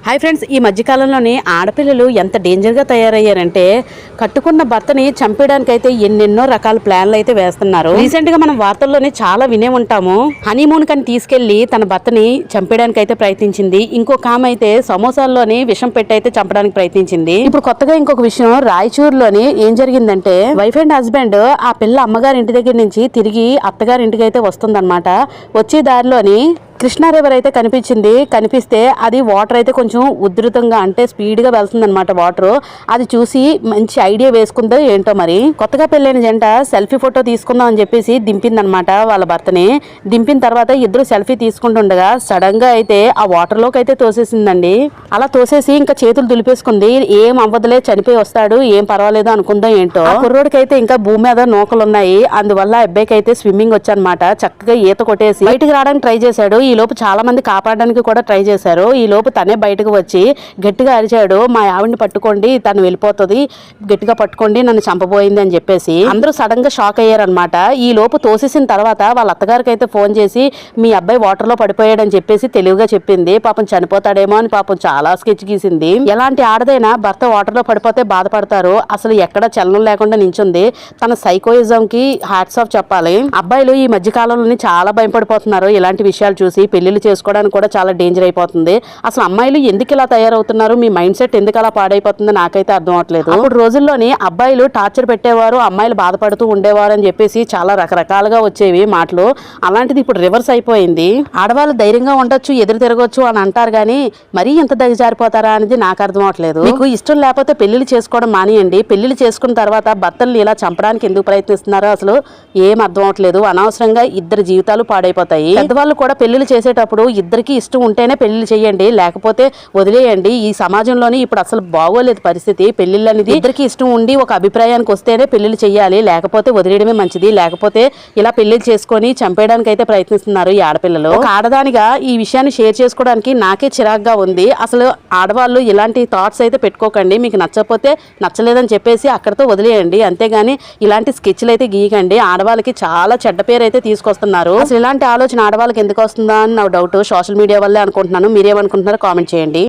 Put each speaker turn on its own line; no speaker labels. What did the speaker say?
Hi friends, ఈ మధ్యకాలంలోని ఆడపిల్లలు ఎంత డేంజర్గా తయారయ్యారంటే కట్టుకున్న భర్తని చంపేయడానికి అయితే ఎన్నెన్నో రకాల ప్లాన్లు అయితే వేస్తున్నారు. రీసెంట్ గా మనం వార్తల్లోనే చాలా వినే ఉంటాము. హనీమూన్ కని తీసుకెళ్లి తన భర్తని చంపేయడానికి అయితే ప్రయత్నించింది. ఇంకొక ఆమె అయితే సమోసాల్లోని విషం పెట్టి అయితే చంపడానికి ప్రయత్నించింది. ఇప్పుడు కొత్తగా ఇంకొక విషయం రాయచూరులోని ఏం జరిగిందంటే వైఫ్ అండ్ హస్బెండ్ ఆ పిల్ల అమ్మగారి ఇంటి దగ్గర నుంచి తిరిగి అత్తగారి ఇంటికి అయితే వస్తుందన్నమాట. వచ్చే దారిలోని కృష్ణా రివర్ అయితే కనిపిస్తే అది వాటర్ అయితే కొంచెం ఉధృతంగా అంటే స్పీడ్గా వెళ్తుందన్నమాట వాటర్. అది చూసి మంచి ఐడియా వేసుకుందో ఏంటో మరి. కొత్తగా పెళ్ళైన జంట సెల్ఫీ ఫోటో తీసుకుందాం అని చెప్పేసి దింపిందనమాట వాళ్ళ భర్తని. దింపిన తర్వాత ఇద్దరు సెల్ఫీ తీసుకుంటుండగా సడన్ గా అయితే ఆ వాటర్ లోకి అయితే తోసేసిందండి. అలా తోసేసి ఇంకా చేతులు దులిపేసుకుంది. ఏం అవ్వదులే, చనిపోయి వస్తాడు, ఏం పర్వాలేదు అనుకుందాం ఏంటో. ఆ కుర్రోడికి అయితే ఇంకా భూమి మీద నూకలు ఉన్నాయి. అందువల్ల అబ్బాయికి అయితే స్విమ్మింగ్ వచ్చనమాట. చక్కగా ఈత కొట్టేసి బయటికి రావడానికి ట్రై చేశాడు. ఈ లోపు చాలా మంది కాపాడడానికి కూడా ట్రై చేశారు. ఈ లోపు తనే బయటకు వచ్చి గట్టిగా అరిచాడు, మా ఆవిడ్ని పట్టుకోండి, తను వెళ్ళిపోతుంది, గట్టిగా పట్టుకోండి, నన్ను చంపబోయింది అని చెప్పేసి. అందరూ సడన్ గా షాక్ అయ్యారనమాట. ఈ లోపు తోసేసిన తర్వాత వాళ్ళ అత్తగారికి అయితే ఫోన్ చేసి మీ అబ్బాయి వాటర్ లో పడిపోయాడని చెప్పేసి తెలివిగా చెప్పింది. పాపం చనిపోతాడేమో అని పాపం చాలా స్కెచ్ గీసింది. ఎలాంటి ఆడదైనా భర్త వాటర్ లో పడిపోతే బాధపడతారు. అసలు ఎక్కడ చలనం లేకుండా నించుంది. తన సైకోయిజం కి హ్యాట్స్ ఆఫ్ చెప్పాలి. అబ్బాయిలు ఈ మధ్య కాలంలోని చాలా భయపడిపోతున్నారు ఇలాంటి విషయాలు చూసి. పెళ్లిళ్ళు చేసుకోవడానికి కూడా చాలా డేంజర్ అయిపోతుంది. అసలు అమ్మాయిలు ఎందుకు ఇలా తయారవుతున్నారు, మీ మైండ్ సెట్ ఎందుకు అలా పాడైపోతుందో నాకైతే అర్థం అవట్లేదు. అప్పుడు రోజుల్లోని అబ్బాయిలు టార్చర్ పెట్టేవారు, అమ్మాయిలు బాధపడుతూ ఉండేవారు అని చెప్పేసి చాలా రకరకాలుగా వచ్చేవి మాటలు. అలాంటిది ఇప్పుడు రివర్స్ అయిపోయింది. ఆడవాళ్ళు ధైర్యంగా ఉండొచ్చు, ఎదురు తిరగొచ్చు అని అంటారు కానీ మరీ ఎంత దిగజారిపోతారా అనేది నాకు అర్థం అవట్లేదు. మీకు ఇష్టం లేకపోతే పెళ్లిళ్ళు చేసుకోవడం మానేయండి. పెళ్లిళ్ళు చేసుకున్న తర్వాత భర్తల్ని ఇలా చంపడానికి ఎందుకు ప్రయత్నిస్తున్నారో అసలు ఏం అర్థం అవట్లేదు. అనవసరంగా ఇద్దరు జీవితాలు పాడైపోతాయి. పెద్దవాళ్ళు కూడా పెళ్లిళ్ళు చేసేటప్పుడు ఇద్దరికి ఇష్టం ఉంటేనే పెళ్లి చేయండి, లేకపోతే వదిలేయండి. ఈ సమాజంలోని ఇప్పుడు అసలు బాగోలేదు పరిస్థితి. పెళ్లిళ్ళు అనేది ఇద్దరికి ఇష్టం ఉండి ఒక అభిప్రాయానికి వస్తేనే పెళ్లిళ్ళు చేయాలి, లేకపోతే వదిలేయడమే మంచిది. లేకపోతే ఇలా పెళ్లిళ్ళు చేసుకొని చంపేయడానికి అయితే ప్రయత్నిస్తున్నారు ఈ ఆడపిల్లలు. ఒక ఆడదానిగా ఈ విషయాన్ని షేర్ చేసుకోవడానికి నాకే చిరాగ్గా ఉంది. అసలు ఆడవాళ్ళు ఇలాంటి థాట్స్ అయితే పెట్టుకోకండి. మీకు నచ్చకపోతే నచ్చలేదని చెప్పేసి అక్కడితో వదిలేయండి, అంతేగాని ఇలాంటి స్కెచ్లు అయితే గీయకండి. ఆడవాళ్ళకి చాలా చెడ్డ పేరు అయితే తీసుకొస్తున్నారు. అసలు ఇలాంటి ఆలోచన ఆడవాళ్ళకి ఎందుకు వస్తుందా అని నా డౌట్. సోషల్ మీడియా వల్లే అనుకుంటున్నాను. మీరేమనుకుంటున్నారో కామెంట్ చేయండి.